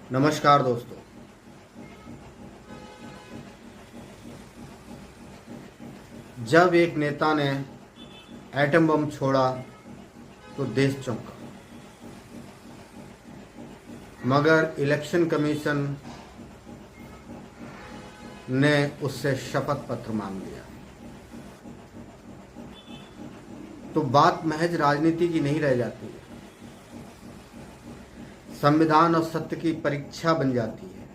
नमस्कार दोस्तों। जब एक नेता ने एटम बम छोड़ा तो देश चौंका, मगर इलेक्शन कमीशन ने उससे शपथ पत्र मांग लिया। तो बात महज राजनीति की नहीं रह जाती है, संविधान और सत्य की परीक्षा बन जाती है।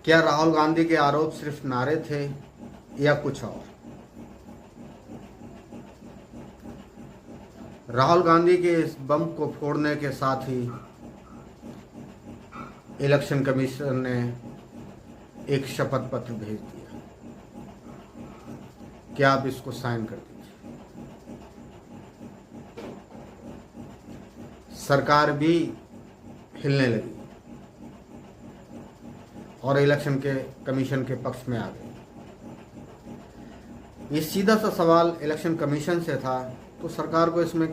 क्या राहुल गांधी के आरोप सिर्फ नारे थे या कुछ और? राहुल गांधी के इस बम को फोड़ने के साथ ही इलेक्शन कमीशन ने एक शपथ पत्र भेज दिया। क्या आप इसको साइन कर दीजिए। सरकार भी हिलने लगी और इलेक्शन के कमीशन के पक्ष में आ गई। ये सीधा सा सवाल इलेक्शन कमीशन से था, तो सरकार को इसमें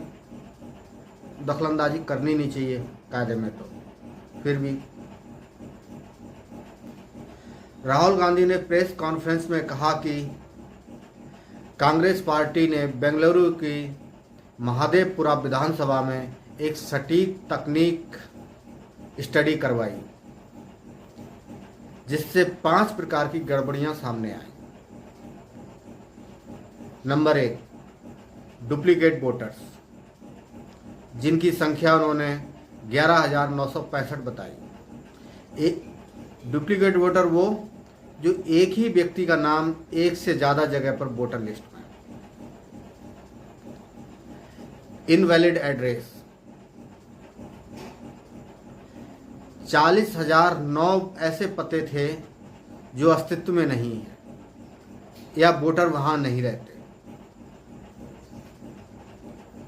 दखलंदाजी करनी नहीं चाहिए कायदे में। तो फिर भी राहुल गांधी ने प्रेस कॉन्फ्रेंस में कहा कि कांग्रेस पार्टी ने बेंगलुरु की महादेवपुरा विधानसभा में एक सटीक तकनीक स्टडी करवाई, जिससे 5 प्रकार की गड़बड़ियां सामने आई। नंबर 1, डुप्लीकेट वोटर्स, जिनकी संख्या उन्होंने 11,965 बताई। डुप्लीकेट वोटर वो जो एक ही व्यक्ति का नाम एक से ज़्यादा जगह पर वोटर लिस्ट में। इनवैलिड एड्रेस, 40,009 ऐसे पते थे जो अस्तित्व में नहीं है या वोटर वहां नहीं रहते।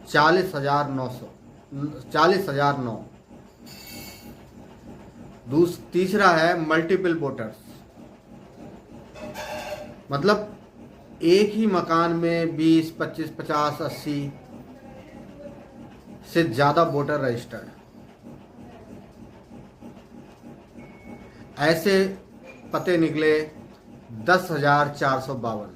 40,009। तीसरा है मल्टीपल वोटर्स, मतलब एक ही मकान में 20, 25, 50, 80 से ज़्यादा वोटर रजिस्टर्ड हैं। ऐसे पते निकले 10,452।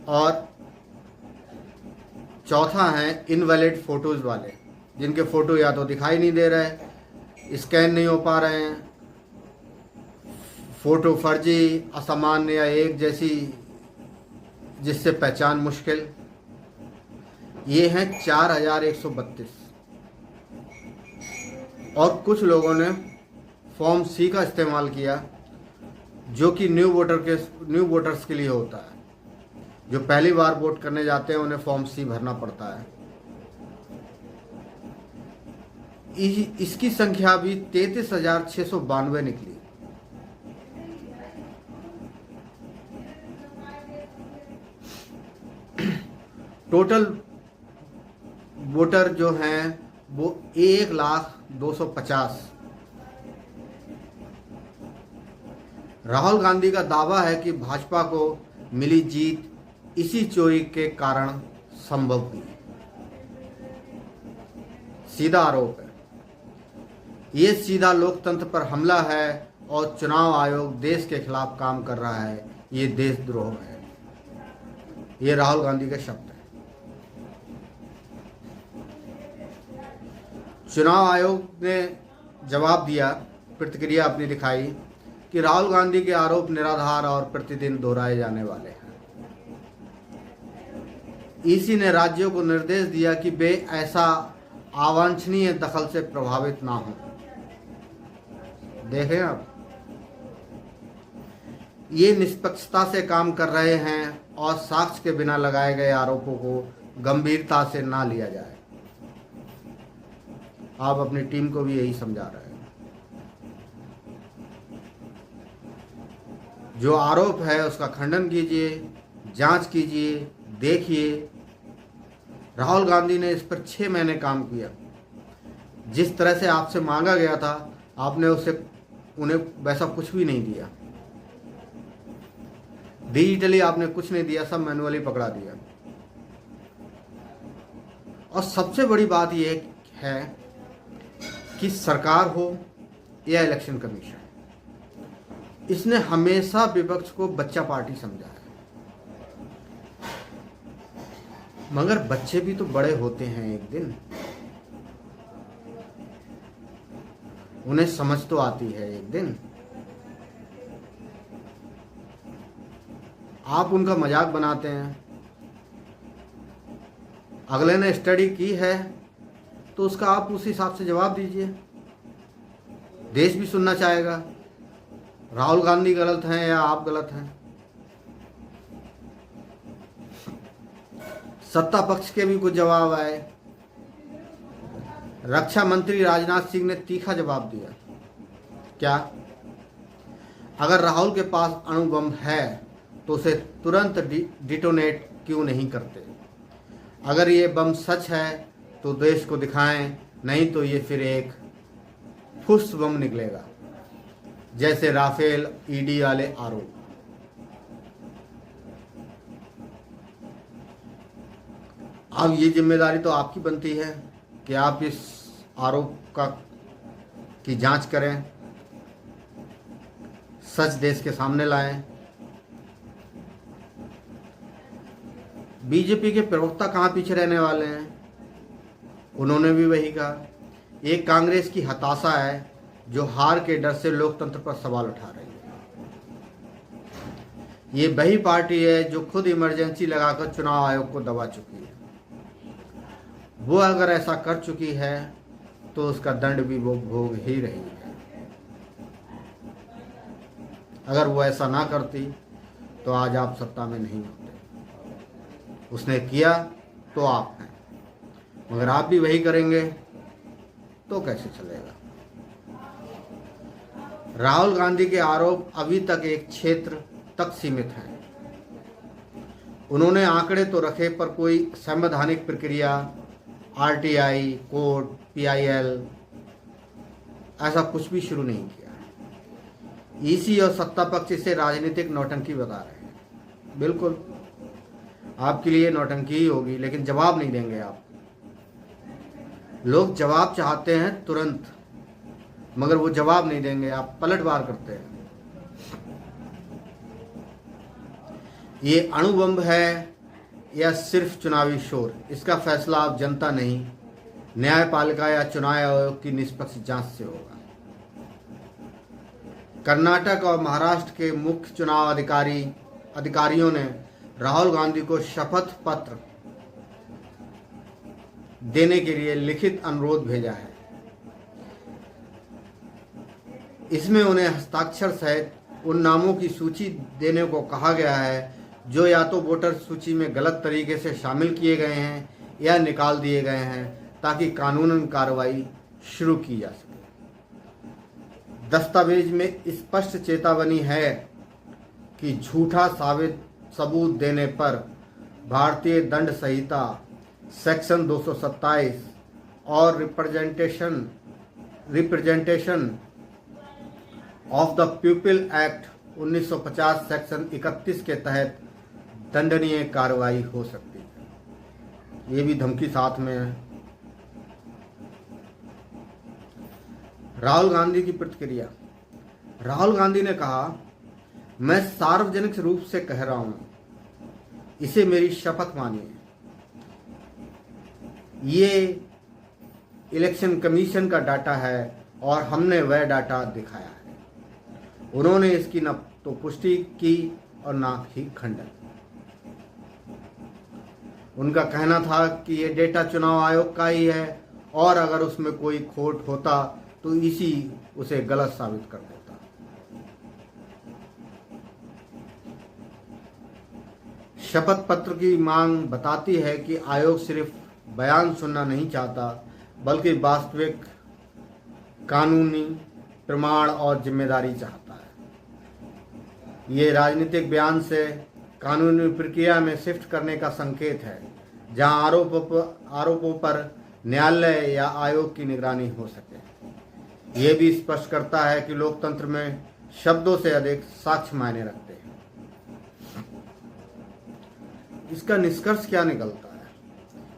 और चौथा है इनवैलिड फोटोज वाले, जिनके फोटो या तो दिखाई नहीं दे रहे, स्कैन नहीं हो पा रहे हैं, फोटो फर्जी, असामान्य या एक जैसी, जिससे पहचान मुश्किल। ये हैं 4,132। और कुछ लोगों ने फॉर्म सी का इस्तेमाल किया, जो कि न्यू वोटर्स के लिए होता है। जो पहली बार वोट करने जाते हैं उन्हें फॉर्म सी भरना पड़ता है। इसकी संख्या भी 33,692 निकली। टोटल वोटर जो हैं वो 1,02,50। राहुल गांधी का दावा है कि भाजपा को मिली जीत इसी चोरी के कारण संभव हुई। सीधा आरोप है, ये सीधा लोकतंत्र पर हमला है और चुनाव आयोग देश के खिलाफ काम कर रहा है। ये देशद्रोह है। ये राहुल गांधी के शब्द हैं। चुनाव आयोग ने जवाब दिया, प्रतिक्रिया अपनी दिखाई कि राहुल गांधी के आरोप निराधार और प्रतिदिन दोहराए जाने वाले हैं। ईसी ने राज्यों को निर्देश दिया कि वे ऐसा अवांछनीय दखल से प्रभावित ना हो। देखें आप, ये निष्पक्षता से काम कर रहे हैं और साक्ष्य के बिना लगाए गए आरोपों को गंभीरता से ना लिया जाए। आप अपनी टीम को भी यही समझा रहे हैं। जो आरोप है उसका खंडन कीजिए, जांच कीजिए, देखिए। राहुल गांधी ने इस पर 6 महीने काम किया। जिस तरह से आपसे मांगा गया था, आपने उन्हें वैसा कुछ भी नहीं दिया। डिजिटली आपने कुछ नहीं दिया, सब मैनुअली पकड़ा दिया। और सबसे बड़ी बात यह है कि सरकार हो या इलेक्शन कमीशन, इसने हमेशा विपक्ष को बच्चा पार्टी समझा है। मगर बच्चे भी तो बड़े होते हैं एक दिन, उन्हें समझ तो आती है एक दिन। आप उनका मजाक बनाते हैं। अगले ने स्टडी की है तो उसका आप उस हिसाब से जवाब दीजिए। देश भी सुनना चाहेगा। राहुल गांधी गलत हैं या आप गलत हैं। सत्ता पक्ष के भी कुछ जवाब आए। रक्षा मंत्री राजनाथ सिंह ने तीखा जवाब दिया। क्या? अगर राहुल के पास अणु बम है तो उसे तुरंत डिटोनेट क्यों नहीं करते? अगर ये बम सच है तो देश को दिखाएं, नहीं तो ये फिर एक फुस बम निकलेगा, जैसे राफेल ईडी वाले आरोप। अब ये जिम्मेदारी तो आपकी बनती है कि आप इस आरोप की जांच करें, सच देश के सामने लाएं। बीजेपी के प्रवक्ता कहाँ पीछे रहने वाले हैं? उन्होंने भी वही कहा। एक कांग्रेस की हताशा है जो हार के डर से लोकतंत्र पर सवाल उठा रही है। ये वही पार्टी है जो खुद इमरजेंसी लगाकर चुनाव आयोग को दबा चुकी है। वो अगर ऐसा कर चुकी है तो उसका दंड भी वो भोग ही रही है। अगर वो ऐसा ना करती तो आज आप सत्ता में नहीं होते। उसने किया तो आप हैं, मगर आप भी वही करेंगे तो कैसे चलेगा? राहुल गांधी के आरोप अभी तक एक क्षेत्र तक सीमित हैं। उन्होंने आंकड़े तो रखे पर कोई संवैधानिक प्रक्रिया, आरटीआई, कोर्ट, पीआईएल ऐसा कुछ भी शुरू नहीं किया। ईसी और सत्ता पक्ष इसे राजनीतिक नौटंकी बता रहे हैं। बिल्कुल आपके लिए नौटंकी ही होगी, लेकिन जवाब नहीं देंगे आप। लोग जवाब चाहते हैं तुरंत, मगर वो जवाब नहीं देंगे। आप पलटवार करते हैं। ये अणु बम है या सिर्फ चुनावी शोर, इसका फैसला आप जनता नहीं, न्यायपालिका या चुनाव आयोग की निष्पक्ष जांच से होगा। कर्नाटक और महाराष्ट्र के मुख्य चुनाव अधिकारियों ने राहुल गांधी को शपथ पत्र देने के लिए लिखित अनुरोध भेजा है। इसमें उन्हें हस्ताक्षर सहित उन नामों की सूची देने को कहा गया है जो या तो वोटर सूची में गलत तरीके से शामिल किए गए हैं या निकाल दिए गए हैं, ताकि कानूनन कार्रवाई शुरू की जा सके। दस्तावेज में स्पष्ट चेतावनी है कि झूठा सबूत देने पर भारतीय दंड संहिता सेक्शन 227 और representation of the people act 1950 section 31 के तहत दंडनीय कार्रवाई हो सकती है। ये भी धमकी साथ में है। राहुल गांधी की प्रतिक्रिया। राहुल गांधी ने कहा, मैं सार्वजनिक रूप से कह रहा हूं, इसे मेरी शपथ मानिए। ये इलेक्शन कमीशन का डाटा है और हमने वह डाटा दिखाया है। उन्होंने इसकी न तो पुष्टि की और न ही खंडन। उनका कहना था कि ये डेटा चुनाव आयोग का ही है और अगर उसमें कोई खोट होता तो इसी उसे गलत साबित कर देता। शपथ पत्र की मांग बताती है कि आयोग सिर्फ बयान सुनना नहीं चाहता, बल्कि वास्तविक कानूनी प्रमाण और जिम्मेदारी चाहता है। ये राजनीतिक बयान से कानूनी प्रक्रिया में शिफ्ट करने का संकेत है, जहां आरोपों पर न्यायालय या आयोग की निगरानी हो सके। ये भी स्पष्ट करता है कि लोकतंत्र में शब्दों से अधिक साक्ष्य मायने रखते हैं। इसका निष्कर्ष क्या निकलता है?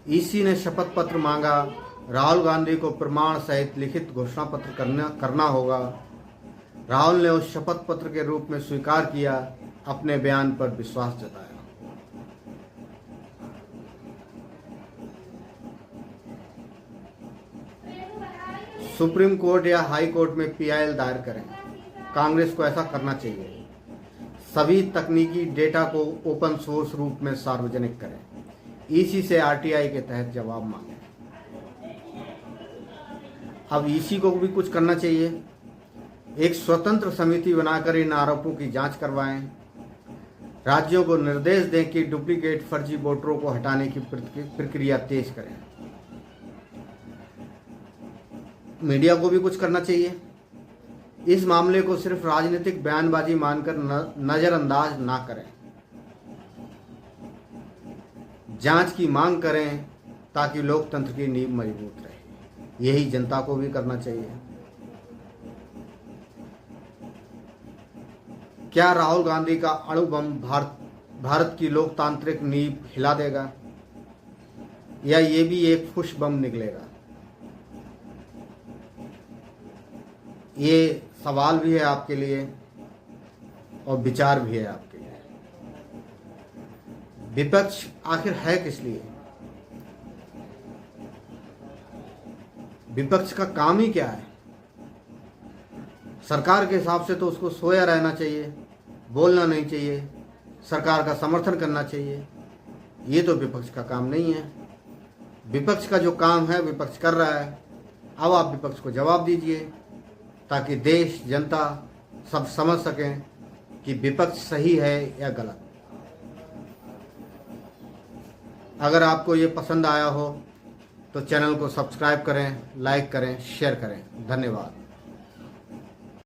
ईसी ने शपथ पत्र मांगा, राहुल गांधी को प्रमाण सहित लिखित घोषणा पत्र करना होगा। राहुल ने उस शपथ पत्र के रूप में स्वीकार किया, अपने बयान पर विश्वास जताया। सुप्रीम कोर्ट या हाई कोर्ट में पीआईएल दायर करें। कांग्रेस को ऐसा करना चाहिए। सभी तकनीकी डेटा को ओपन सोर्स रूप में सार्वजनिक करें। ईसी से आरटीआई के तहत जवाब मांगे। अब ईसी को भी कुछ करना चाहिए। एक स्वतंत्र समिति बनाकर इन आरोपों की जांच करवाएं। राज्यों को निर्देश दें कि डुप्लीकेट फर्जी वोटरों को हटाने की प्रक्रिया तेज करें। मीडिया को भी कुछ करना चाहिए। इस मामले को सिर्फ राजनीतिक बयानबाजी मानकर नजरअंदाज ना करें। जांच की मांग करें ताकि लोकतंत्र की नींव मजबूत रहे। यही जनता को भी करना चाहिए। क्या राहुल गांधी का अणु बम भारत की लोकतांत्रिक नींव हिला देगा, या ये भी एक फुश बम निकलेगा? ये सवाल भी है आपके लिए और विचार भी है आपके लिए। विपक्ष आखिर है किस लिए? विपक्ष का काम ही क्या है? सरकार के हिसाब से तो उसको सोया रहना चाहिए, बोलना नहीं चाहिए, सरकार का समर्थन करना चाहिए। ये तो विपक्ष का काम नहीं है। विपक्ष का जो काम है विपक्ष कर रहा है। अब आप विपक्ष को जवाब दीजिए ताकि देश जनता सब समझ सकें कि विपक्ष सही है या गलत। अगर आपको ये पसंद आया हो तो चैनल को सब्सक्राइब करें, लाइक करें, शेयर करें। धन्यवाद।